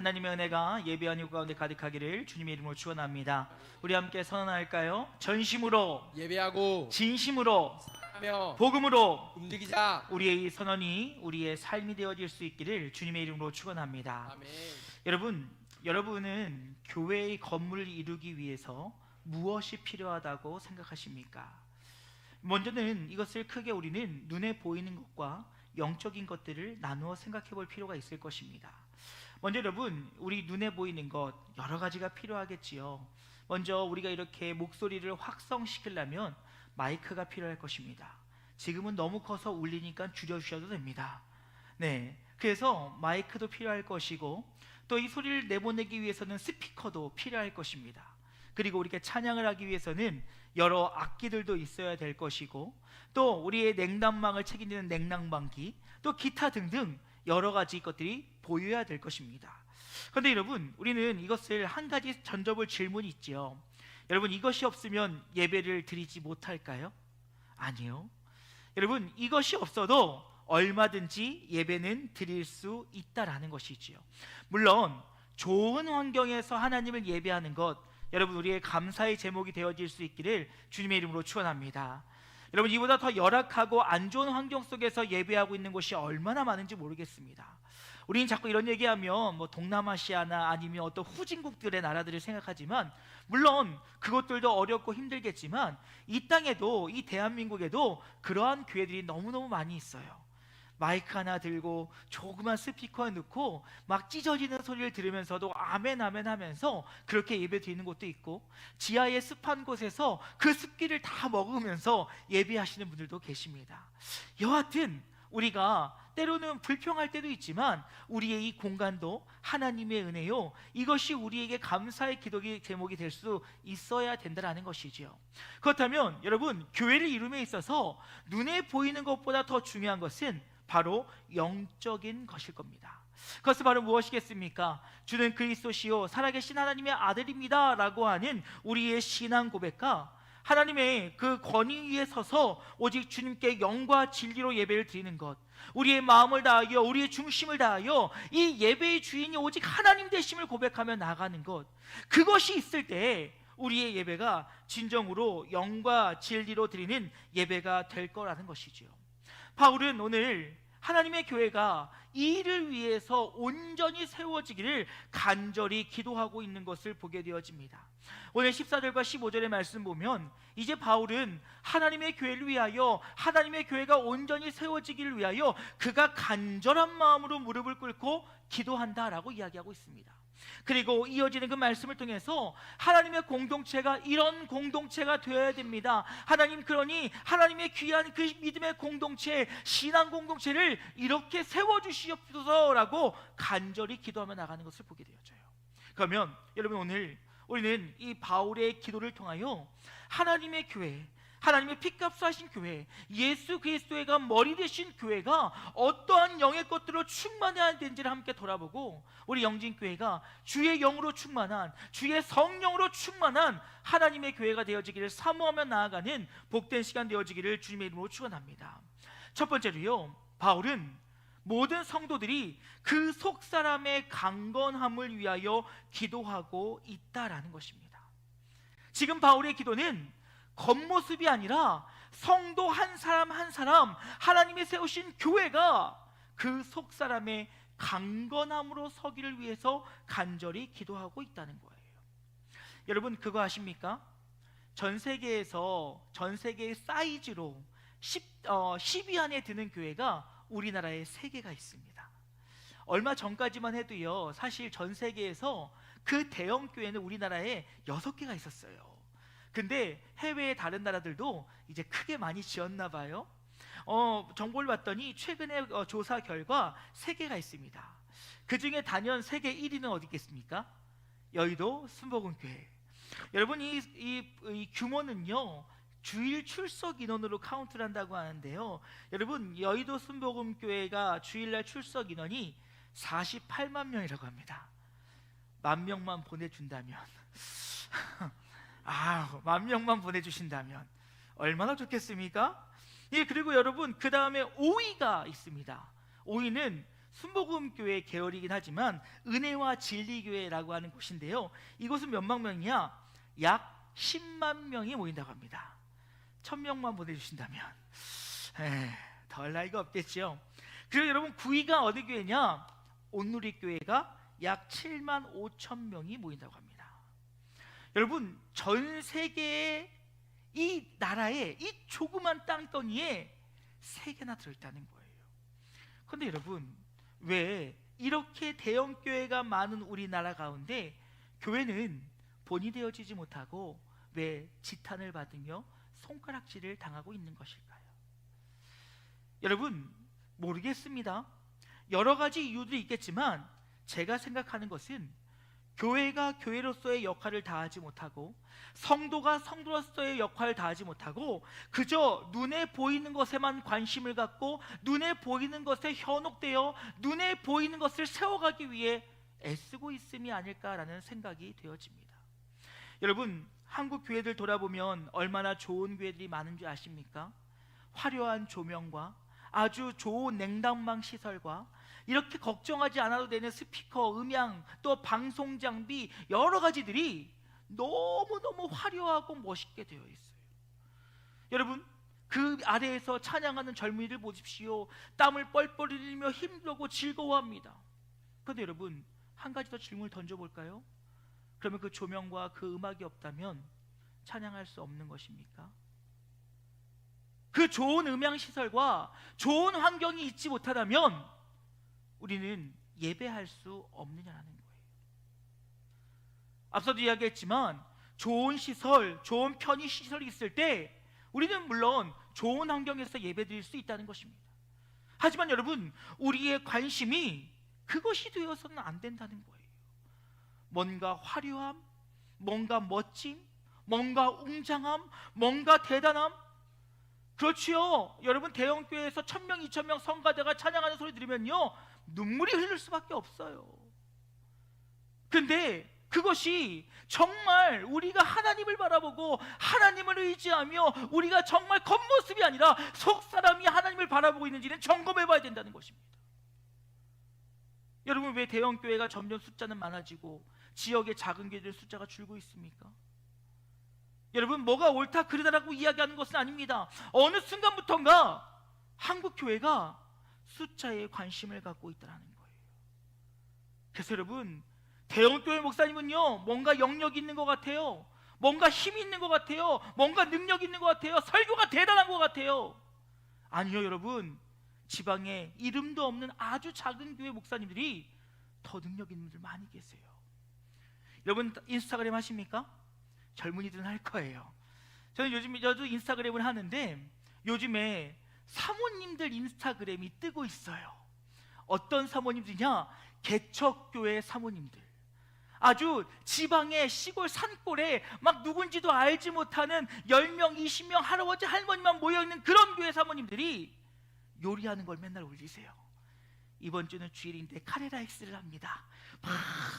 하나님의 은혜가 예배한 이 가운데 가득하기를 주님의 이름으로 축원합니다. 우리 함께 선언할까요? 전심으로 예배하고 진심으로 하며 복음으로 움직이자. 우리의 이 선언이 우리의 삶이 되어질 수 있기를 주님의 이름으로 축원합니다. 아멘. 여러분은 교회의 건물을 이루기 위해서 무엇이 필요하다고 생각하십니까? 먼저는 이것을 크게 우리는 눈에 보이는 것과 영적인 것들을 나누어 생각해 볼 필요가 있을 것입니다. 먼저 여러분, 우리 눈에 보이는 것 여러 가지가 필요하겠지요. 먼저 우리가 이렇게 목소리를 확성시키려면 마이크가 필요할 것입니다. 지금은 너무 커서 울리니까 줄여주셔도 됩니다. 네, 그래서 마이크도 필요할 것이고, 또 이 소리를 내보내기 위해서는 스피커도 필요할 것입니다. 그리고 우리가 찬양을 하기 위해서는 여러 악기들도 있어야 될 것이고, 또 우리의 냉난방을 책임지는 냉난방기, 또 기타 등등 여러 가지 것들이 보여야 될 것입니다. 그런데 여러분, 우리는 이것을 한 가지 던져볼 질문이 있지요. 여러분, 이것이 없으면 예배를 드리지 못할까요? 아니요. 여러분, 이것이 없어도 얼마든지 예배는 드릴 수 있다라는 것이지요. 물론 좋은 환경에서 하나님을 예배하는 것, 여러분 우리의 감사의 제목이 되어질 수 있기를 주님의 이름으로 축원합니다. 여러분, 이보다 더 열악하고 안 좋은 환경 속에서 예배하고 있는 곳이 얼마나 많은지 모르겠습니다. 우리는 자꾸 이런 얘기하면 동남아시아나 아니면 어떤 후진국들의 나라들을 생각하지만, 물론 그것들도 어렵고 힘들겠지만 이 땅에도, 이 대한민국에도 그러한 교회들이 너무너무 많이 있어요. 마이크 하나 들고 조그만 스피커에 넣고 막 찢어지는 소리를 들으면서도 아멘 아멘 하면서 그렇게 예배 드리는 곳도 있고, 지하의 습한 곳에서 그 습기를 다 먹으면서 예배하시는 분들도 계십니다. 여하튼 우리가 때로는 불평할 때도 있지만 우리의 이 공간도 하나님의 은혜요, 이것이 우리에게 감사의 기도의 제목이 될 수 있어야 된다는 것이지요. 그렇다면 여러분, 교회를 이룸에 있어서 눈에 보이는 것보다 더 중요한 것은 바로 영적인 것일 겁니다. 그것은 바로 무엇이겠습니까? 주는 그리스도시요 살아계신 하나님의 아들입니다 라고 하는 우리의 신앙 고백과 하나님의 그 권위 위에 서서 오직 주님께 영과 진리로 예배를 드리는 것, 우리의 마음을 다하여 우리의 중심을 다하여 이 예배의 주인이 오직 하나님 되심을 고백하며 나아가는 것, 그것이 있을 때 우리의 예배가 진정으로 영과 진리로 드리는 예배가 될 거라는 것이지요. 바울은 오늘 하나님의 교회가 이 일을 위해서 온전히 세워지기를 간절히 기도하고 있는 것을 보게 되어집니다. 오늘 14절과 15절의 말씀 보면 이제 바울은 하나님의 교회를 위하여, 하나님의 교회가 온전히 세워지기를 위하여 그가 간절한 마음으로 무릎을 꿇고 기도한다라고 이야기하고 있습니다. 그리고 이어지는 그 말씀을 통해서 하나님의 공동체가 이런 공동체가 되어야 됩니다. 하나님, 그러니 하나님의 귀한 그 믿음의 공동체, 신앙 공동체를 이렇게 세워주시옵소서라고 간절히 기도하며 나가는 것을 보게 되어져요. 그러면 여러분, 오늘 우리는 이 바울의 기도를 통하여 하나님의 교회, 하나님의 피값을 하신 교회, 예수 그리스도가 머리 되신 교회가 어떠한 영의 것들로 충만해야 되는지를 함께 돌아보고, 우리 영진교회가 주의 영으로 충만한, 주의 성령으로 충만한 하나님의 교회가 되어지기를 사모하며 나아가는 복된 시간 되어지기를 주님의 이름으로 축원합니다. 첫 번째로요, 바울은 모든 성도들이 그 속사람의 강건함을 위하여 기도하고 있다라는 것입니다. 지금 바울의 기도는 겉모습이 아니라 성도 한 사람 한 사람, 하나님이 세우신 교회가 그 속사람의 강건함으로 서기를 위해서 간절히 기도하고 있다는 거예요. 여러분, 그거 아십니까? 전 세계의 사이즈로 10위 안에 드는 교회가 우리나라에 3개가 있습니다. 얼마 전까지만 해도요, 사실 전 세계에서 그 대형 교회는 우리나라에 6개가 있었어요. 근데 해외의 다른 나라들도 이제 크게 많이 지었나 봐요. 정보를 봤더니 최근에 조사 결과 3개가 있습니다. 그 중에 단연 세계 1위는 어디 있겠습니까? 여의도 순복음교회. 여러분, 이 규모는요, 주일 출석 인원으로 카운트를 한다고 하는데요, 여러분, 여의도 순복음교회가 주일날 출석 인원이 48만 명이라고 합니다. 10,000명만 보내준다면 10,000명만 보내주신다면 얼마나 좋겠습니까? 예, 그리고 여러분, 그 다음에 5위가 있습니다. 5위는 순복음교회 계열이긴 하지만 은혜와 진리교회라고 하는 곳인데요. 이곳은 몇만 명이냐? 약 10만 명이 모인다고 합니다. 1000명만 보내주신다면 덜 나이가 없겠죠. 그리고 여러분, 구이가 어디 교회냐? 온누리교회가 약 7만 5천 명이 모인다고 합니다. 여러분, 전 세계의 이 나라에, 이 조그만 땅덩이에 3개나 들어있다는 거예요. 그런데 여러분, 왜 이렇게 대형 교회가 많은 우리나라 가운데 교회는 본이 되어지지 못하고 왜 지탄을 받으며 손가락질을 당하고 있는 것일까요? 여러분, 모르겠습니다. 여러 가지 이유들이 있겠지만 제가 생각하는 것은 교회가 교회로서의 역할을 다하지 못하고 성도가 성도로서의 역할을 다하지 못하고 그저 눈에 보이는 것에만 관심을 갖고 눈에 보이는 것에 현혹되어 눈에 보이는 것을 세워가기 위해 애쓰고 있음이 아닐까라는 생각이 되어집니다. 여러분, 한국 교회들 돌아보면 얼마나 좋은 교회들이 많은 줄 아십니까? 화려한 조명과 아주 좋은 냉난방 시설과 이렇게 걱정하지 않아도 되는 스피커, 음향, 또 방송 장비 여러 가지들이 너무너무 화려하고 멋있게 되어 있어요. 여러분, 그 아래에서 찬양하는 젊은이들 보십시오. 땀을 뻘뻘 흘리며 힘들고 즐거워합니다. 그런데 여러분, 한 가지 더 질문을 던져볼까요? 그러면 그 조명과 그 음악이 없다면 찬양할 수 없는 것입니까? 그 좋은 음향시설과 좋은 환경이 있지 못하다면 우리는 예배할 수 없느냐는 거예요. 앞서도 이야기했지만 좋은 시설, 좋은 편의시설이 있을 때 우리는 물론 좋은 환경에서 예배드릴 수 있다는 것입니다. 하지만 여러분, 우리의 관심이 그것이 되어서는 안 된다는 거예요. 뭔가 화려함, 뭔가 멋짐, 뭔가 웅장함, 뭔가 대단함. 그렇지요. 여러분, 대형교회에서 1000명, 2000명 성가대가 찬양하는 소리 들으면요 눈물이 흐를 수밖에 없어요. 근데 그것이 정말 우리가 하나님을 바라보고 하나님을 의지하며 우리가 정말 겉모습이 아니라 속사람이 하나님을 바라보고 있는지는 점검해 봐야 된다는 것입니다. 여러분, 왜 대형교회가 점점 숫자는 많아지고 지역의 작은 교회들 숫자가 줄고 있습니까? 여러분, 뭐가 옳다 그르다라고 이야기하는 것은 아닙니다. 어느 순간부터인가 한국 교회가 숫자에 관심을 갖고 있다는 거예요. 그래서 여러분, 대형교회 목사님은요 뭔가 영역이 있는 것 같아요. 뭔가 힘이 있는 것 같아요. 뭔가 능력이 있는 것 같아요. 설교가 대단한 것 같아요. 아니요, 여러분, 지방에 이름도 없는 아주 작은 교회 목사님들이 더 능력 있는 분들 많이 계세요. 여러분, 인스타그램 하십니까? 젊은이들은 할 거예요. 저도 인스타그램을 하는데 요즘에 사모님들 인스타그램이 뜨고 있어요. 어떤 사모님들이냐? 개척교회 사모님들. 아주 지방의 시골 산골에 막 누군지도 알지 못하는 10명, 20명 할아버지, 할머니만 모여있는 그런 교회 사모님들이 요리하는 걸 맨날 올리세요. 이번 주는 주일인데 카레라 X를 합니다. 막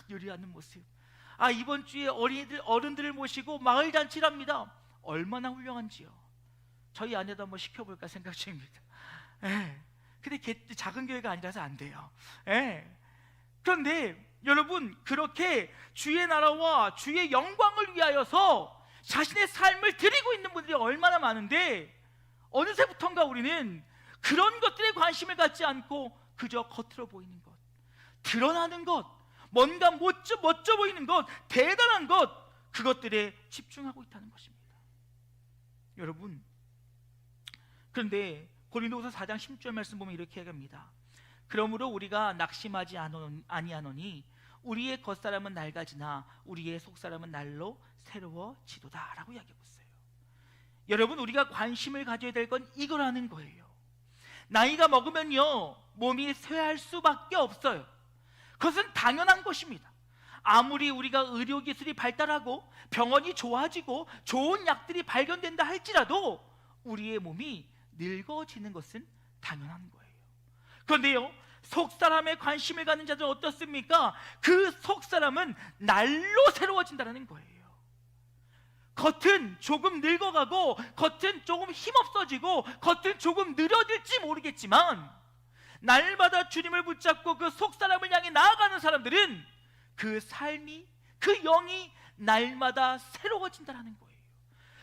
요리하는 모습. 이번 주에 어른들을 모시고 마을 잔치를 합니다. 얼마나 훌륭한지요. 저희 아내도 한번 시켜볼까 생각 중입니다. 근데 작은 교회가 아니라서 안 돼요. 그런데 여러분, 그렇게 주의 나라와 주의 영광을 위하여서 자신의 삶을 드리고 있는 분들이 얼마나 많은데 어느새부턴가 우리는 그런 것들에 관심을 갖지 않고 그저 겉으로 보이는 것, 드러나는 것, 뭔가 멋져 보이는 것, 대단한 것, 그것들에 집중하고 있다는 것입니다. 여러분, 그런데 고린도후서 4장 10절 말씀 보면 이렇게 얘기합니다. 그러므로 우리가 낙심하지 아니하노니 우리의 겉사람은 낡아지나 우리의 속사람은 날로 새로워지도다 라고 이야기하고 있어요. 여러분, 우리가 관심을 가져야 될 건 이거라는 거예요. 나이가 먹으면요 몸이 쇠할 수밖에 없어요. 그것은 당연한 것입니다. 아무리 우리가 의료기술이 발달하고 병원이 좋아지고 좋은 약들이 발견된다 할지라도 우리의 몸이 늙어지는 것은 당연한 거예요. 그런데요, 속사람의 관심을 갖는 자들은 어떻습니까? 그 속사람은 날로 새로워진다는 거예요. 겉은 조금 늙어가고 겉은 조금 힘없어지고 겉은 조금 느려질지 모르겠지만 날마다 주님을 붙잡고 그 속사람을 향해 나아가는 사람들은 그 삶이, 그 영이 날마다 새로워진다는 거예요.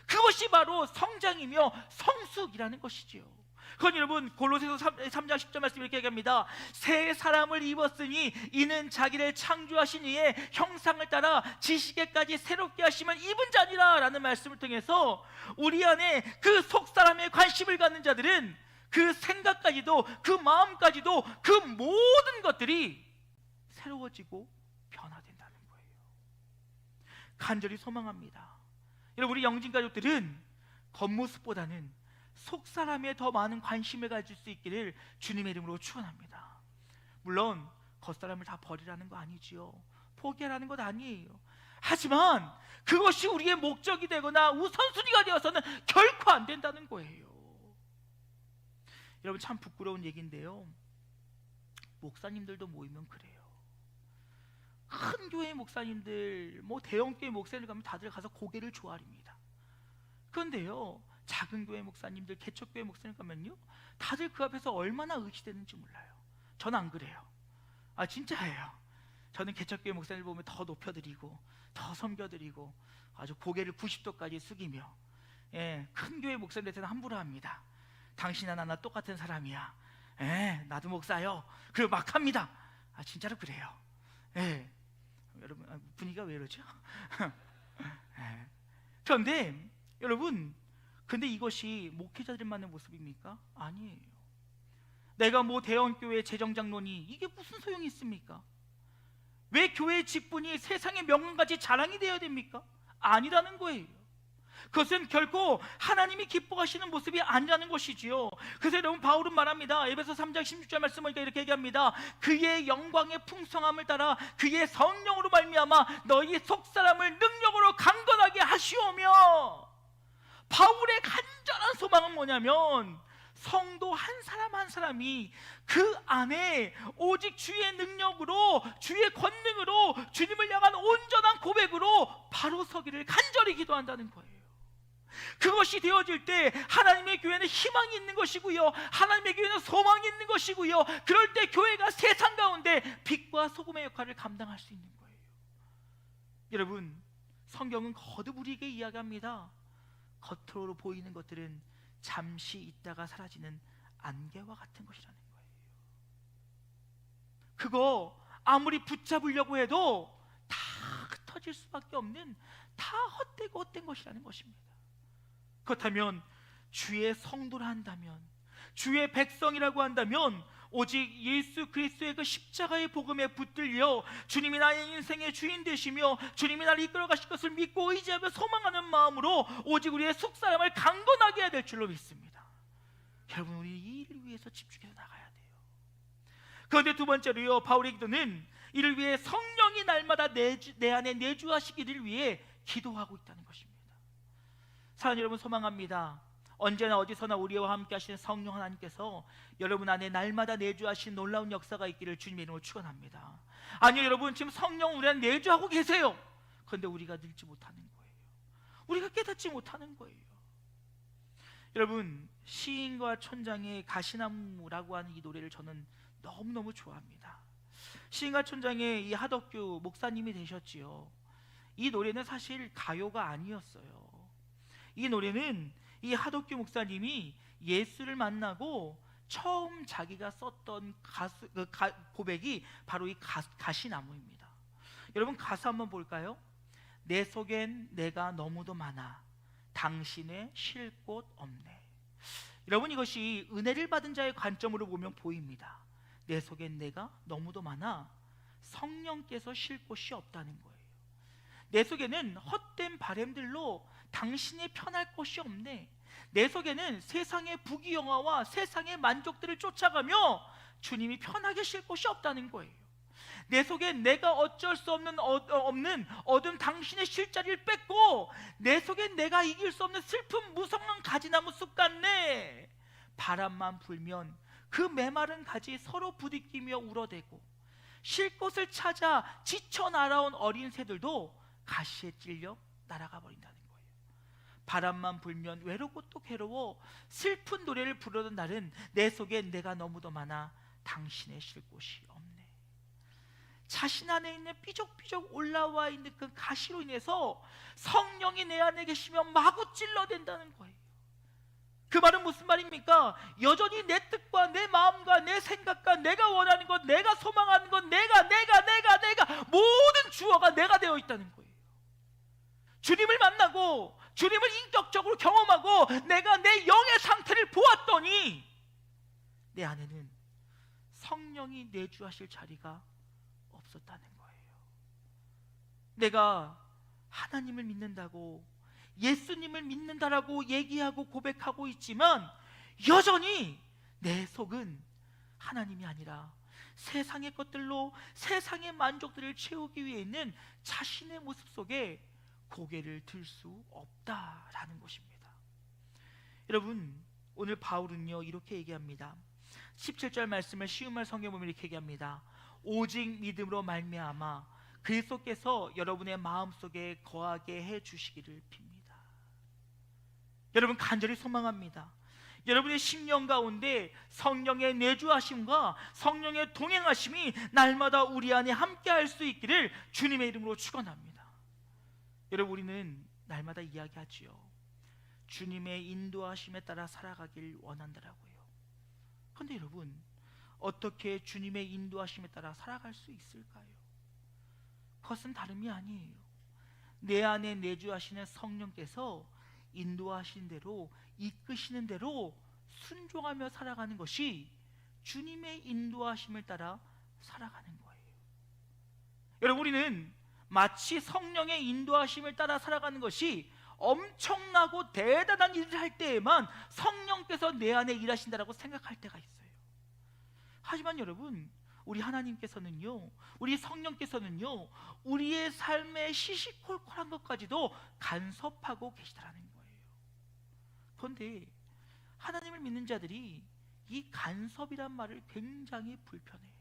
그것이 바로 성장이며 성숙이라는 것이지요. 그건 여러분 골로새서 3장 10절 말씀 이렇게 얘기합니다. 새 사람을 입었으니 이는 자기를 창조하신 이의 형상을 따라 지식에까지 새롭게 하심을 입은 자니라 라는 말씀을 통해서 우리 안에 그 속사람에 관심을 갖는 자들은 그 생각까지도, 그 마음까지도, 그 모든 것들이 새로워지고 변화된다는 거예요. 간절히 소망합니다. 여러분, 우리 영진 가족들은 겉모습보다는 속사람에 더 많은 관심을 가질 수 있기를 주님의 이름으로 축원합니다. 물론 겉사람을 다 버리라는 거 아니지요. 포기하라는 것 아니에요. 하지만 그것이 우리의 목적이 되거나 우선순위가 되어서는 결코 안 된다는 거예요. 여러분, 참 부끄러운 얘기인데요, 목사님들도 모이면 그래요. 큰 교회 목사님들, 대형 교회 목사님들 가면 다들 가서 고개를 조아립니다. 그런데요, 작은 교회 목사님들, 개척교회 목사님 가면요, 다들 그 앞에서 얼마나 의지되는지 몰라요. 저는 안 그래요. 진짜예요. 저는 개척교회 목사님들 보면 더 높여드리고 더 섬겨드리고 아주 고개를 90도까지 숙이며, 큰 교회 목사님들한테는 함부로 합니다. 당신 하나 나 똑같은 사람이야. 나도 목사요. 그리고 막 합니다. 진짜로 그래요. 여러분, 분위기가 왜 이러죠? 그런데 여러분, 근데 이것이 목회자들만의 모습입니까? 아니에요. 내가 대형 교회 재정장로니 이게 무슨 소용이 있습니까? 왜 교회 직분이 세상의 명언같이 자랑이 되어야 됩니까? 아니라는 거예요. 그것은 결코 하나님이 기뻐하시는 모습이 아니라는 것이지요. 그래서 여러분, 바울은 말합니다. 에베소 3장 16절 말씀 보니까 이렇게 얘기합니다. 그의 영광의 풍성함을 따라 그의 성령으로 말미암아 너희 속사람을 능력으로 강건하게 하시오며. 바울의 간절한 소망은 뭐냐면 성도 한 사람 한 사람이 그 안에 오직 주의 능력으로, 주의 권능으로, 주님을 향한 온전한 고백으로 바로 서기를 간절히 기도한다는 거예요. 그것이 되어질 때 하나님의 교회는 희망이 있는 것이고요, 하나님의 교회는 소망이 있는 것이고요, 그럴 때 교회가 세상 가운데 빛과 소금의 역할을 감당할 수 있는 거예요. 여러분, 성경은 거듭 우리에게 이야기합니다. 겉으로 보이는 것들은 잠시 있다가 사라지는 안개와 같은 것이라는 거예요. 그거 아무리 붙잡으려고 해도 다 흩어질 수밖에 없는, 다 헛되고 헛된 것이라는 것입니다. 그렇다면 주의 성도라 한다면, 주의 백성이라고 한다면 오직 예수 그리스도의 그 십자가의 복음에 붙들려 주님이 나의 인생의 주인 되시며 주님이 나를 이끌어 가실 것을 믿고 의지하며 소망하는 마음으로 오직 우리의 속사람을 강건하게 해야 될 줄로 믿습니다. 여러분, 우리 이 일을 위해서 집중해서 나가야 돼요. 그런데 두 번째로요, 바울의 기도는 이를 위해 성령이 날마다 내 안에 내주하시기를 위해 기도하고 있다는 것입니다. 사랑하는 여러분, 소망합니다. 언제나 어디서나 우리와 함께 하시는 성령 하나님께서 여러분 안에 날마다 내주하신 놀라운 역사가 있기를 주님의 이름으로 축원합니다. 아니요, 여러분, 지금 성령 우리 안에 내주하고 계세요. 그런데 우리가 늙지 못하는 거예요. 우리가 깨닫지 못하는 거예요. 여러분, 시인과 촌장의 가시나무라고 하는 이 노래를 저는 너무너무 좋아합니다. 시인과 촌장의 이 하덕규 목사님이 되셨지요. 이 노래는 사실 가요가 아니었어요. 이 노래는 이 하덕규 목사님이 예수를 만나고 처음 자기가 썼던 고백이 바로 이 가시나무입니다. 여러분, 가사 한번 볼까요? 내 속엔 내가 너무도 많아 당신의 쉴 곳 없네. 여러분, 이것이 은혜를 받은 자의 관점으로 보면 보입니다. 내 속엔 내가 너무도 많아 성령께서 쉴 곳이 없다는 거예요. 내 속에는 헛된 바램들로 당신이 편할 곳이 없네. 내 속에는 세상의 부귀영화와 세상의 만족들을 쫓아가며 주님이 편하게 쉴 곳이 없다는 거예요. 내 속엔 내가 어쩔 수 없는 어둠 당신의 쉴 자리를 뺏고 내 속엔 내가 이길 수 없는 슬픔 무성한 가지나무 숲 같네. 바람만 불면 그 메마른 가지 서로 부딪히며 울어대고 쉴 곳을 찾아 지쳐 날아온 어린 새들도 가시에 찔려 날아가 버린다는 거예요. 바람만 불면 외롭고 또 괴로워 슬픈 노래를 부르던 날은 내 속에 내가 너무도 많아 당신의 쉴 곳이 없네. 자신 안에 있는 삐죽삐죽 올라와 있는 그 가시로 인해서 성령이 내 안에 계시면 마구 찔러댄다는 거예요. 그 말은 무슨 말입니까? 여전히 내 뜻과 내 마음과 내 생각과 내가 원하는 것, 내가 소망하는 것, 내가 모든 주어가 내가 되어 있다는 거예요. 주님을 만나고 주님을 인격적으로 경험하고 내가 내 영의 상태를 보았더니 내 안에는 성령이 내주하실 자리가 없었다는 거예요. 내가 하나님을 믿는다고, 예수님을 믿는다라고 얘기하고 고백하고 있지만 여전히 내 속은 하나님이 아니라 세상의 것들로 세상의 만족들을 채우기 위해 있는 자신의 모습 속에 고개를 들 수 없다라는 것입니다. 여러분, 오늘 바울은요 이렇게 얘기합니다. 17절 말씀을 쉬운 말 성경에 보면 이렇게 얘기합니다. 오직 믿음으로 말미암아 그리스도께서 여러분의 마음속에 거하게 해주시기를 빕니다. 여러분, 간절히 소망합니다. 여러분의 심령 가운데 성령의 내주하심과 성령의 동행하심이 날마다 우리 안에 함께할 수 있기를 주님의 이름으로 축원합니다. 여러분, 우리는 날마다 이야기하지요. 주님의 인도하심에 따라 살아가길 원한다라고요. 그런데 여러분, 어떻게 주님의 인도하심에 따라 살아갈 수 있을까요? 그것은 다름이 아니에요. 내 안에 내주하시는 성령께서 인도하시는 대로, 이끄시는 대로 순종하며 살아가는 것이 주님의 인도하심을 따라 살아가는 거예요. 여러분, 우리는 마치 성령의 인도하심을 따라 살아가는 것이 엄청나고 대단한 일을 할 때에만 성령께서 내 안에 일하신다라고 생각할 때가 있어요. 하지만 여러분, 우리 하나님께서는요, 우리 성령께서는요, 우리의 삶의 시시콜콜한 것까지도 간섭하고 계시다라는 거예요. 그런데 하나님을 믿는 자들이 이 간섭이란 말을 굉장히 불편해해요.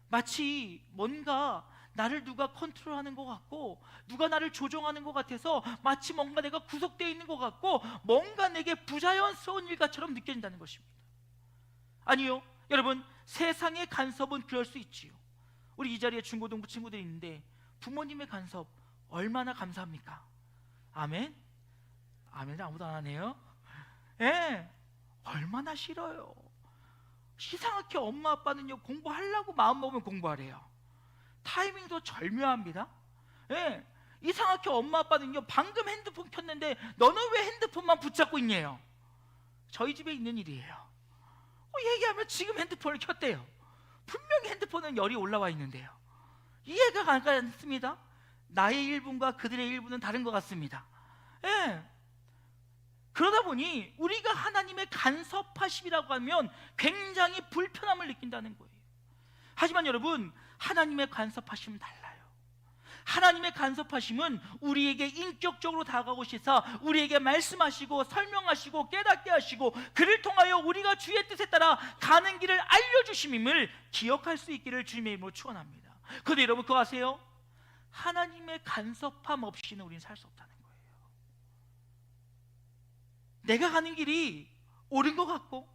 마치 뭔가 나를 누가 컨트롤하는 것 같고, 누가 나를 조종하는 것 같아서 마치 뭔가 내가 구속되어 있는 것 같고, 뭔가 내게 부자연스러운 일과처럼 느껴진다는 것입니다. 아니요, 여러분, 세상의 간섭은 그럴 수 있지요. 우리 이 자리에 중고등부 친구들이 있는데 부모님의 간섭 얼마나 감사합니까? 아멘? 아멘을 아무도 안 하네요. 예, 얼마나 싫어요. 이상하게 엄마 아빠는요, 공부하려고 마음먹으면 공부하래요. 타이밍도 절묘합니다. 예, 이상하게 엄마 아빠는요, 방금 핸드폰 켰는데 너는 왜 핸드폰만 붙잡고 있냐요. 저희 집에 있는 일이에요. 얘기하면 지금 핸드폰을 켰대요. 분명히 핸드폰은 열이 올라와 있는데요. 이해가 가지 않습니다. 나의 1분과 그들의 1분은 다른 것 같습니다. 예. 그러다 보니 우리가 하나님의 간섭하심이라고 하면 굉장히 불편함을 느낀다는 거예요. 하지만 여러분, 하나님의 간섭하심은 달라요. 하나님의 간섭하심은 우리에게 인격적으로 다가오시사 우리에게 말씀하시고 설명하시고 깨닫게 하시고, 그를 통하여 우리가 주의 뜻에 따라 가는 길을 알려주심임을 기억할 수 있기를 주님의 이름으로 축원합니다. 그런데 여러분, 그거 아세요? 하나님의 간섭함 없이는 우리는 살 수 없다는 거예요. 내가 가는 길이 옳은 것 같고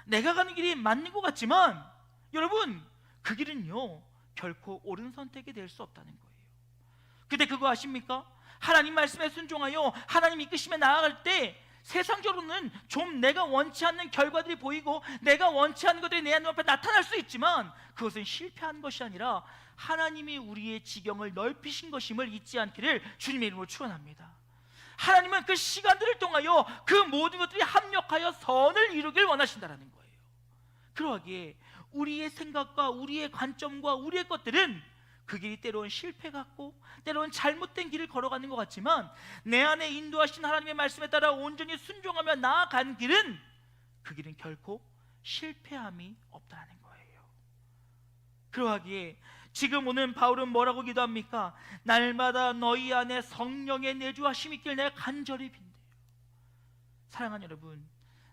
내가 가는 길이 맞는 것 같지만 여러분, 그 길은요 결코 옳은 선택이 될 수 없다는 거예요. 근데 그거 아십니까? 하나님 말씀에 순종하여 하나님 이끄심에 나아갈 때 세상적으로는 좀 내가 원치 않는 결과들이 보이고 내가 원치 않는 것들이 내 눈앞에 나타날 수 있지만 그것은 실패한 것이 아니라 하나님이 우리의 지경을 넓히신 것임을 잊지 않기를 주님의 이름으로 축원합니다. 하나님은 그 시간들을 통하여 그 모든 것들이 합력하여 선을 이루길 원하신다는 거예요. 그러하기에 우리의 생각과 우리의 관점과 우리의 것들은 그 길이 때로는 실패 같고 때로는 잘못된 길을 걸어가는 것 같지만 내 안에 인도하신 하나님의 말씀에 따라 온전히 순종하며 나아간 길은, 그 길은 결코 실패함이 없다는 거예요. 그러하기에 지금 오늘 바울은 뭐라고 기도합니까? 날마다 너희 안에 성령의 내주하심이 있길 내가 간절히 빈대요. 사랑하는 여러분,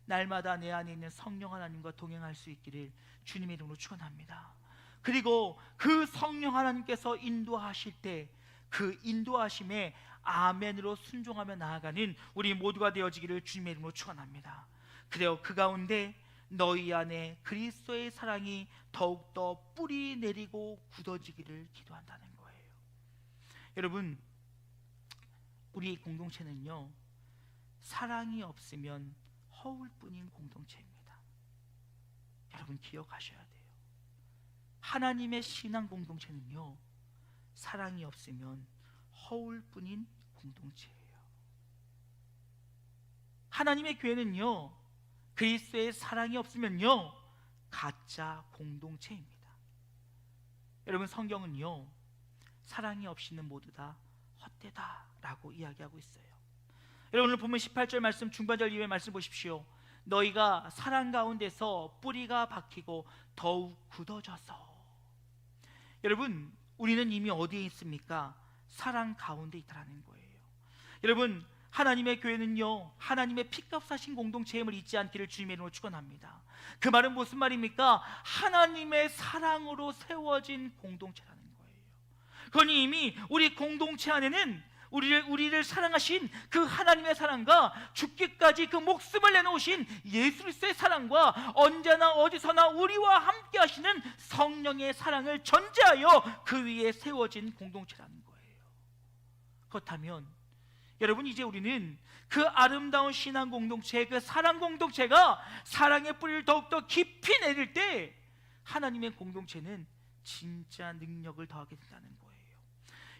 날마다 내 안에 있는 성령 하나님과 동행할 수 있기를 주님의 이름으로 축원합니다. 그리고 그 성령 하나님께서 인도하실 때 그 인도하심에 아멘으로 순종하며 나아가는 우리 모두가 되어지기를 주님의 이름으로 축원합니다. 그래요, 그 가운데 너희 안에 그리스도의 사랑이 더욱더 뿌리 내리고 굳어지기를 기도한다는 거예요. 여러분, 우리 공동체는요, 사랑이 없으면 허울뿐인 공동체입니다. 여러분 기억하셔야 돼요. 하나님의 신앙 공동체는요, 사랑이 없으면 허울뿐인 공동체예요. 하나님의 교회는요, 그리스도의 사랑이 없으면요, 가짜 공동체입니다. 여러분, 성경은요, 사랑이 없이는 모두 다 헛되다라고 이야기하고 있어요. 여러분, 오늘 보면 18절 말씀, 중반절 이후의 말씀 보십시오. 너희가 사랑 가운데서 뿌리가 박히고 더욱 굳어져서. 여러분, 우리는 이미 어디에 있습니까? 사랑 가운데 있다라는 거예요. 여러분, 하나님의 교회는요, 하나님의 피값 사신 공동체임을 잊지 않기를 주님의 이름으로 축원합니다. 그 말은 무슨 말입니까? 하나님의 사랑으로 세워진 공동체라는 거예요. 그러니 이미 우리 공동체 안에는 우리를 사랑하신 그 하나님의 사랑과 죽기까지 그 목숨을 내놓으신 예수 그리스도의 사랑과 언제나 어디서나 우리와 함께 하시는 성령의 사랑을 전제하여 그 위에 세워진 공동체라는 거예요. 그렇다면 여러분, 이제 우리는 그 아름다운 신앙 공동체, 그 사랑 공동체가 사랑의 뿌리를 더욱더 깊이 내릴 때 하나님의 공동체는 진짜 능력을 더하게 된다는 거예요.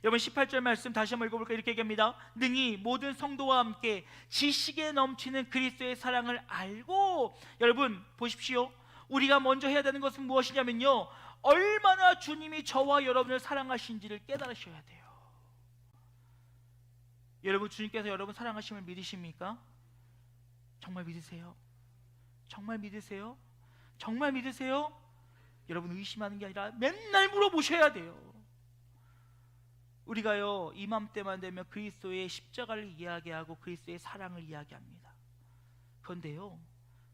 여러분, 18절 말씀 다시 한번 읽어볼까요? 이렇게 얘기합니다. 능히 모든 성도와 함께 지식에 넘치는 그리스도의 사랑을 알고. 여러분 보십시오. 우리가 먼저 해야 되는 것은 무엇이냐면요, 얼마나 주님이 저와 여러분을 사랑하신지를 깨달으셔야 돼요. 여러분, 주님께서 여러분 사랑하심을 믿으십니까? 정말 믿으세요? 정말 믿으세요? 정말 믿으세요? 여러분, 의심하는 게 아니라 맨날 물어보셔야 돼요. 우리가요, 이맘때만 되면 그리스도의 십자가를 이야기하고 그리스도의 사랑을 이야기합니다. 그런데요,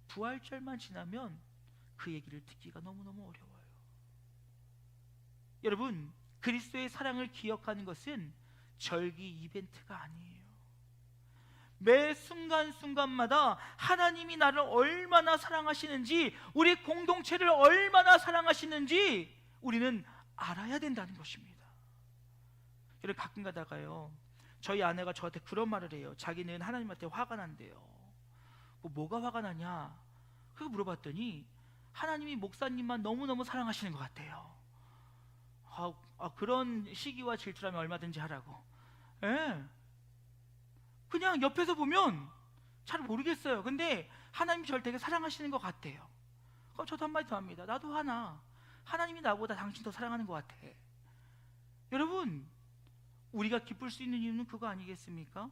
부활절만 지나면 그 얘기를 듣기가 너무너무 어려워요. 여러분, 그리스도의 사랑을 기억하는 것은 절기 이벤트가 아니에요. 매 순간순간마다 하나님이 나를 얼마나 사랑하시는지, 우리 공동체를 얼마나 사랑하시는지 우리는 알아야 된다는 것입니다. 여러분, 가끔 가다가요, 저희 아내가 저한테 그런 말을 해요. 자기는 하나님한테 화가 난대요. 뭐가 화가 나냐? 그거 물어봤더니 하나님이 목사님만 너무너무 사랑하시는 것 같아요. 그런 시기와 질투라면 얼마든지 하라고. 예. 그냥 옆에서 보면 잘 모르겠어요. 근데 하나님이 저를 되게 사랑하시는 것 같아요. 그럼 저도 한마디 더 합니다. 나도 화나. 하나님이 나보다 당신 더 사랑하는 것 같아. 여러분, 우리가 기쁠 수 있는 이유는 그거 아니겠습니까?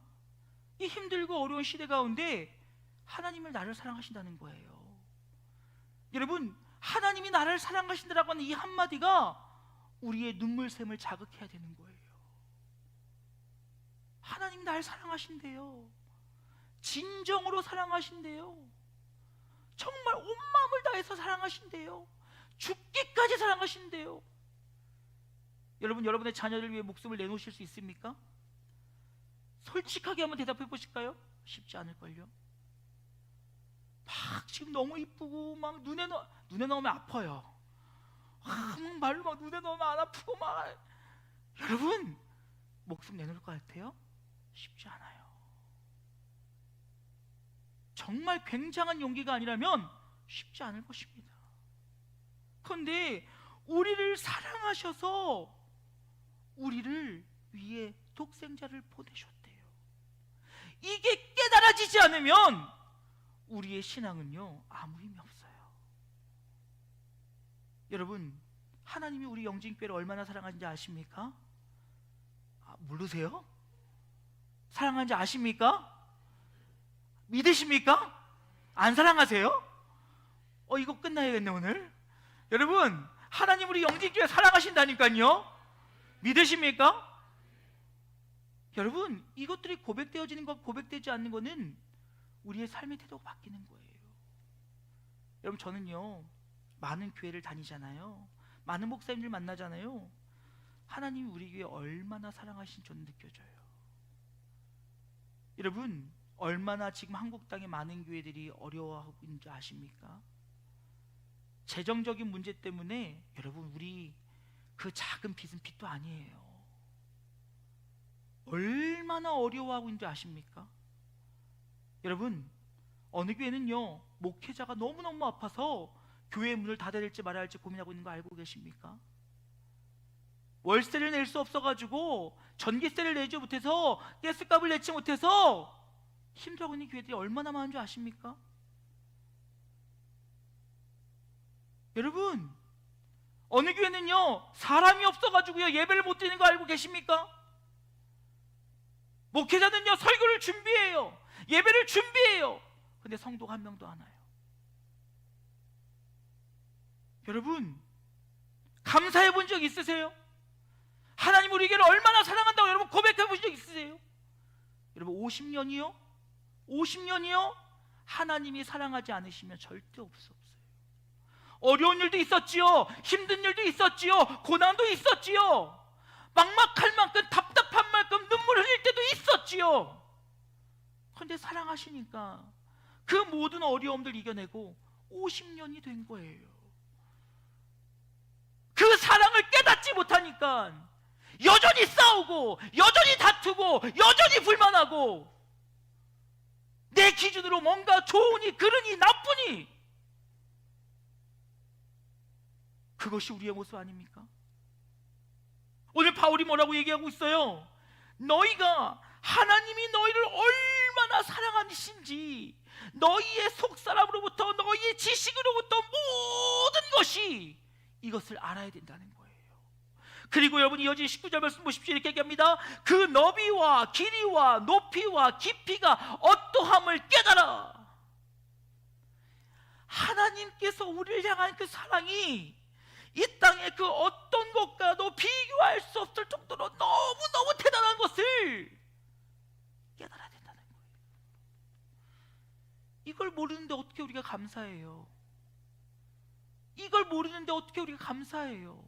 이 힘들고 어려운 시대 가운데 하나님을 나를 사랑하신다는 거예요. 여러분, 하나님이 나를 사랑하신다라고 하는 이 한마디가 우리의 눈물샘을 자극해야 되는 거예요. 하나님 날 사랑하신대요. 진정으로 사랑하신대요. 정말 온 마음을 다해서 사랑하신대요. 죽기까지 사랑하신대요. 여러분, 여러분의 자녀를 위해 목숨을 내놓으실 수 있습니까? 솔직하게 한번 대답해 보실까요? 쉽지 않을걸요. 막 지금 너무 이쁘고 막 눈에 넣으면 아파요. 막 말로 막 눈에 넣으면 안 아프고 막. 여러분, 목숨 내놓을 것 같아요? 쉽지 않아요. 정말 굉장한 용기가 아니라면 쉽지 않을 것입니다. 그런데 우리를 사랑하셔서 우리를 위해 독생자를 보내셨대요. 이게 깨달아지지 않으면 우리의 신앙은요, 아무 의미 없어요. 여러분, 하나님이 우리 영진교회를 얼마나 사랑하는지 아십니까? 모르세요? 사랑하는지 아십니까? 믿으십니까? 안 사랑하세요? 이거 끝나야겠네 오늘. 여러분, 하나님 우리 영진교회 사랑하신다니까요. 믿으십니까? 여러분, 이것들이 고백되어지는 것, 고백되지 않는 것은 우리의 삶의 태도가 바뀌는 거예요. 여러분, 저는요, 많은 교회를 다니잖아요. 많은 목사님들 만나잖아요. 하나님이 우리 교회 얼마나 사랑하신지 저는 느껴져요. 여러분, 얼마나 지금 한국 땅의 많은 교회들이 어려워하고 있는지 아십니까? 재정적인 문제 때문에 여러분 우리 그 작은 빚은 빚도 아니에요. 얼마나 어려워하고 있는지 아십니까? 여러분, 어느 교회는요 목회자가 너무너무 아파서 교회 문을 닫아야 될지 말아야 할지 고민하고 있는 거 알고 계십니까? 월세를 낼 수 없어가지고 전기세를 내지 못해서 가스값을 내지 못해서 힘들어하고 있는 교회들이 얼마나 많은 줄 아십니까? 여러분, 어느 교회는요 사람이 없어가지고요 예배를 못 드리는 거 알고 계십니까? 목회자는요 설교를 준비해요, 예배를 준비해요. 근데 성도가 한 명도 안 와요. 여러분, 감사해 본 적 있으세요? 하나님 우리 교회를 얼마나 사랑한다고 여러분 고백해 본 적 있으세요? 여러분 50년이요? 50년이요? 하나님이 사랑하지 않으시면 절대 없어요. 어려운 일도 있었지요, 힘든 일도 있었지요, 고난도 있었지요, 막막할 만큼 답답한 만큼 눈물 흘릴 때도 있었지요. 그런데 사랑하시니까 그 모든 어려움들 이겨내고 50년이 된 거예요. 그 사랑을 깨닫지 못하니까 여전히 싸우고 여전히 다투고 여전히 불만하고 내 기준으로 뭔가 좋으니 그러니 나쁘니 그것이 우리의 모습 아닙니까? 오늘 바울이 뭐라고 얘기하고 있어요? 너희가 하나님이 너희를 얼마나 사랑하신지 너희의 속사람으로부터 너희의 지식으로부터 모든 것이 이것을 알아야 된다는 거예요. 그리고 여러분 이어진 19절 말씀 보십시오. 이렇게 얘기합니다. 그 너비와 길이와 높이와 깊이가 어떠함을 깨달아. 하나님께서 우리를 향한 그 사랑이 이 땅의 그 어떤 것과도 비교할 수 없을 정도로 너무너무 대단한 것을 깨달아야 된다는 거예요. 이걸 모르는데 어떻게 우리가 감사해요? 이걸 모르는데 어떻게 우리가 감사해요?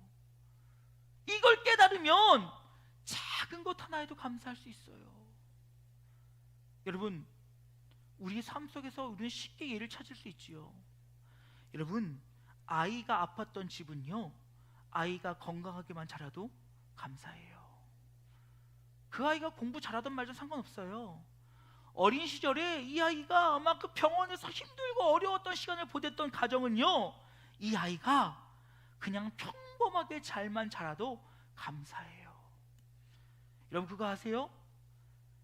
이걸 깨달으면 작은 것 하나에도 감사할 수 있어요. 여러분, 우리 삶 속에서 우리는 쉽게 예를 찾을 수 있지요. 여러분, 아이가 아팠던 집은요 아이가 건강하게만 자라도 감사해요. 그 아이가 공부 잘하던 말도 상관없어요. 어린 시절에 이 아이가 아마 그 병원에서 힘들고 어려웠던 시간을 보냈던 가정은요 이 아이가 그냥 평범하게 잘만 자라도 감사해요. 여러분 그거 아세요?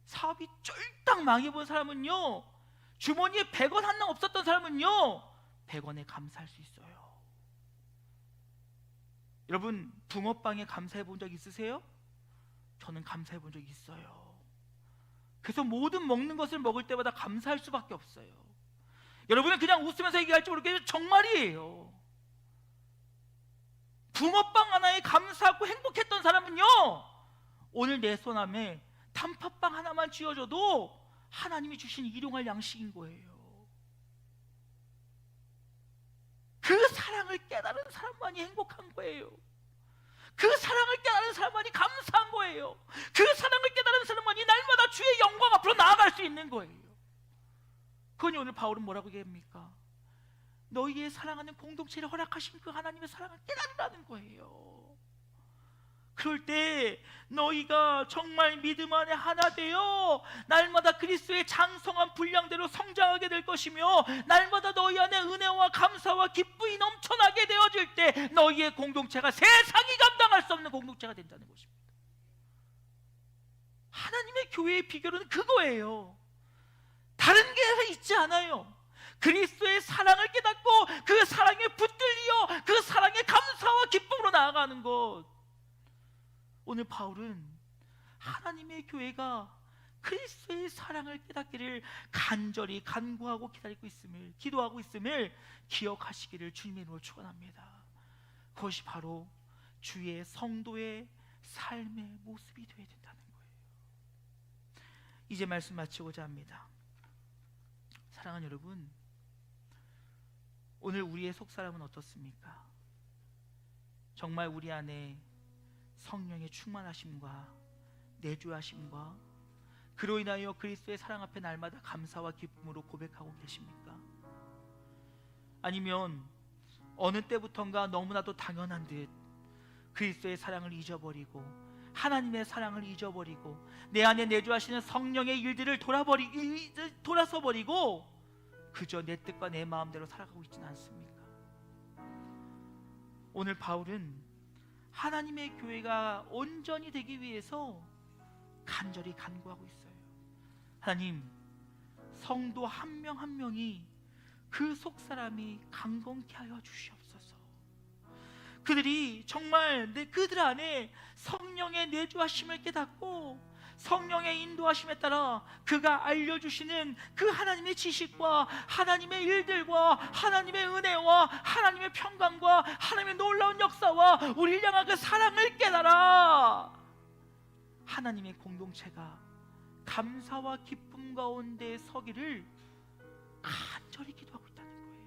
사업이 쫄딱 망해본 사람은요 주머니에 100원 한 장 없었던 사람은요 100원에 감사할 수 있어요. 여러분 붕어빵에 감사해 본 적 있으세요? 저는 감사해 본 적이 있어요. 그래서 모든 먹는 것을 먹을 때마다 감사할 수밖에 없어요. 여러분은 그냥 웃으면서 얘기할지 모르겠는데 정말이에요. 붕어빵 하나에 감사하고 행복했던 사람은요 오늘 내 손안에 단팥빵 하나만 쥐어줘도 하나님이 주신 일용할 양식인 거예요. 그 사랑을 깨달은 사람만이 행복한 거예요. 그 사랑을 깨달은 사람만이 감사한 거예요. 그 사랑을 깨달은 사람만이 날마다 주의 영광 앞으로 나아갈 수 있는 거예요. 그러니 오늘 바울은 뭐라고 얘기합니까? 너희의 사랑하는 공동체를 허락하신 그 하나님의 사랑을 깨달으라는 거예요. 그럴 때 너희가 정말 믿음 안에 하나 되어 날마다 그리스도의 장성한 분량대로 성장하게 될 것이며 날마다 너희 안에 은혜와 감사와 기쁨이 넘쳐나게 되어질 때 너희의 공동체가 세상이 감당할 수 없는 공동체가 된다는 것입니다. 하나님의 교회의 비결은 그거예요. 다른 게 있지 않아요. 그리스도의 사랑을 깨닫고 그 사랑에 붙들려 그 사랑의 감사와 기쁨으로 나아가는 것. 오늘 바울은 하나님의 교회가 그리스도의 사랑을 깨닫기를 간절히 간구하고 기다리고 있음을, 기도하고 있음을 기억하시기를 주님의 이름으로 축원합니다. 그것이 바로 주의 성도의 삶의 모습이 되어야 된다는 거예요. 이제 말씀 마치고자 합니다. 사랑하는 여러분, 오늘 우리의 속사람은 어떻습니까? 정말 우리 안에 성령의 충만하심과 내주하심과 그로 인하여 그리스도의 사랑 앞에 날마다 감사와 기쁨으로 고백하고 계십니까? 아니면 어느 때부턴가 너무나도 당연한 듯 그리스도의 사랑을 잊어버리고 하나님의 사랑을 잊어버리고 내 안에 내주하시는 성령의 일들을 돌아서버리고 그저 내 뜻과 내 마음대로 살아가고 있지는 않습니까? 오늘 바울은 하나님의 교회가 온전히 되기 위해서 간절히 간구하고 있어요. 하나님, 성도 한 명 한 명이 그 속사람이 강건케 하여 주시옵소서. 그들이 정말 그들 안에 성령의 내주하심을 깨닫고 성령의 인도하심에 따라 그가 알려주시는 그 하나님의 지식과 하나님의 일들과 하나님의 은혜와 하나님의 평강과 하나님의 놀라운 역사와 우리를 향한 그 사랑을 깨달아 하나님의 공동체가 감사와 기쁨 가운데 서기를 간절히 기도하고 있다는 거예요.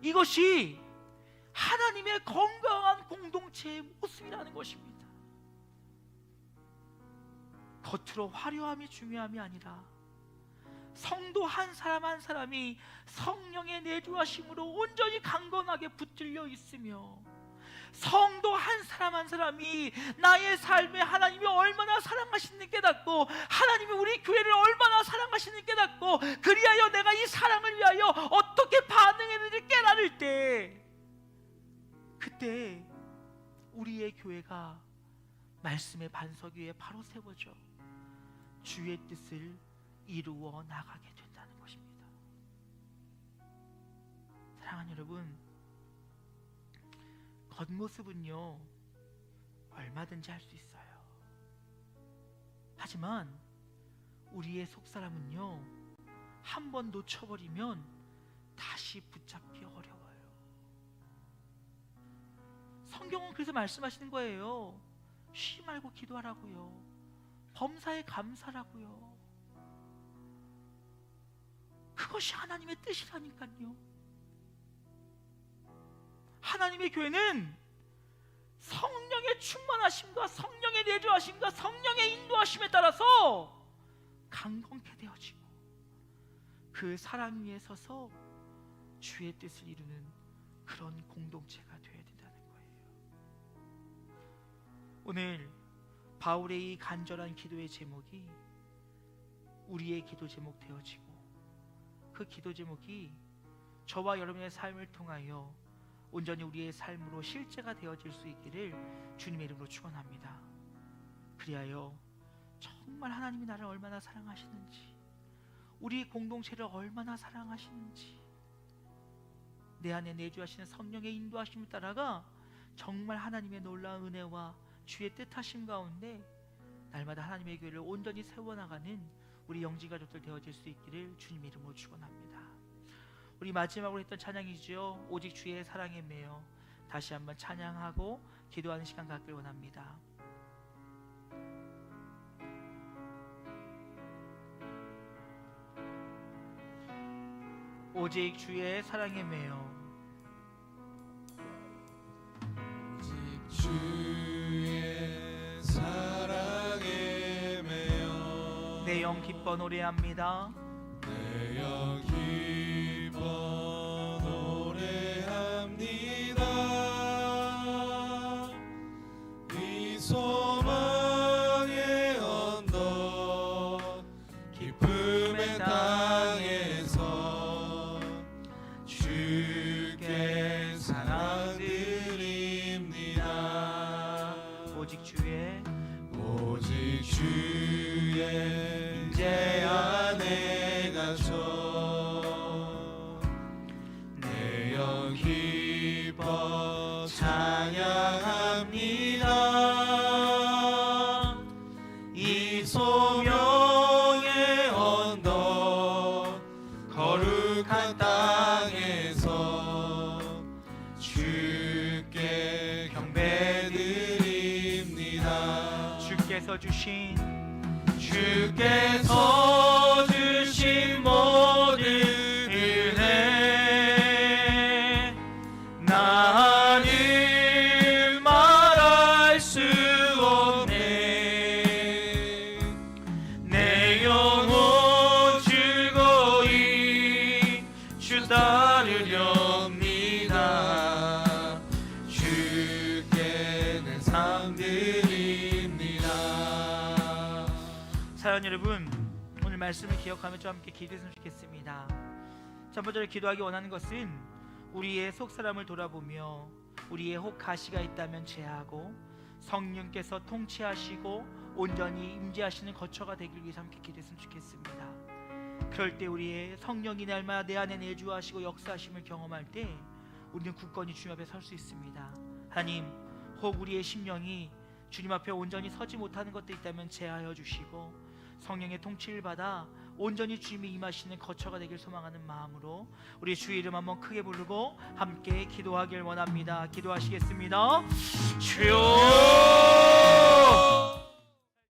이것이 하나님의 건강한 공동체의 모습이라는 것입니다. 겉으로 화려함이 중요함이 아니라 성도 한 사람 한 사람이 성령의 내주하심으로 온전히 강건하게 붙들려 있으며 성도 한 사람 한 사람이 나의 삶에 하나님이 얼마나 사랑하시는 깨닫고 하나님이 우리 교회를 얼마나 사랑하시는 깨닫고 그리하여 내가 이 사랑을 위하여 어떻게 반응해야 될지 깨달을 때 그때 우리의 교회가 말씀의 반석 위에 바로 세워져 주의 뜻을 이루어 나가게 된다는 것입니다. 사랑하는 여러분, 겉모습은요 얼마든지 할 수 있어요. 하지만 우리의 속사람은요 한 번 놓쳐버리면 다시 붙잡기 어려워요. 성경은 그래서 말씀하시는 거예요. 쉬지 말고 기도하라고요. 범사에 감사라고요. 그것이 하나님의 뜻이라니까요. 하나님의 교회는 성령의 충만하심과 성령의 내주하심과 성령의 인도하심에 따라서 강건케 되어지고 그 사랑 위에 서서 주의 뜻을 이루는 그런 공동체가 되어야 된다는 거예요. 오늘 바울의 이 간절한 기도의 제목이 우리의 기도 제목 되어지고 그 기도 제목이 저와 여러분의 삶을 통하여 온전히 우리의 삶으로 실제가 되어질 수 있기를 주님의 이름으로 축원합니다. 그리하여 정말 하나님이 나를 얼마나 사랑하시는지 우리 공동체를 얼마나 사랑하시는지 내 안에 내주하시는 성령의 인도하심을 따라가 정말 하나님의 놀라운 은혜와 주의 뜻하심 가운데 날마다 하나님의 교회를 온전히 세워나가는 우리 영지 가족들 되어질 수 있기를 주님의 이름으로 축원합니다. 우리 마지막으로 했던 찬양이죠. 오직 주의 사랑에 매여 다시 한번 찬양하고 기도하는 시간 갖길 원합니다. 오직 주의 사랑에 매여 오직 주의 사랑에 매여 내 영 기뻐 노래합니다. 내 영 기뻐 노래합니다. 이 소망의 언덕 기쁨의 땅에서 주께 사랑 드립니다. 오직 주의 임재 안에 갇혀 내 영 기뻐 찬양합니다. 이 소명의 언덕 거룩한 땅에서 주께 경배드립니다. 주께서 주신 모든 은혜 나는 말할 수 없네. 내 영혼 즐거이 주 따르렵니다. 사랑하는 여러분, 오늘 말씀을 기억하며 좀 함께 기도했으면 좋겠습니다. 첫 번째로 기도하기 원하는 것은 우리의 속사람을 돌아보며 우리의 혹 가시가 있다면 제하고 성령께서 통치하시고 온전히 임재하시는 거처가 되길 위해서 함께 기도했으면 좋겠습니다. 그럴 때 우리의 성령이 날마다 내 안에 내주하시고 역사하심을 경험할 때 우리는 굳건히 주님 앞에 설 수 있습니다. 하나님, 혹 우리의 심령이 주님 앞에 온전히 서지 못하는 것도 있다면 제하여 주시고 성령의 통치를 받아 온전히 주님이 임하시는 거처가 되길 소망하는 마음으로 우리 주의 이름 한번 크게 부르고 함께 기도하길 원합니다. 기도하시겠습니다. 주여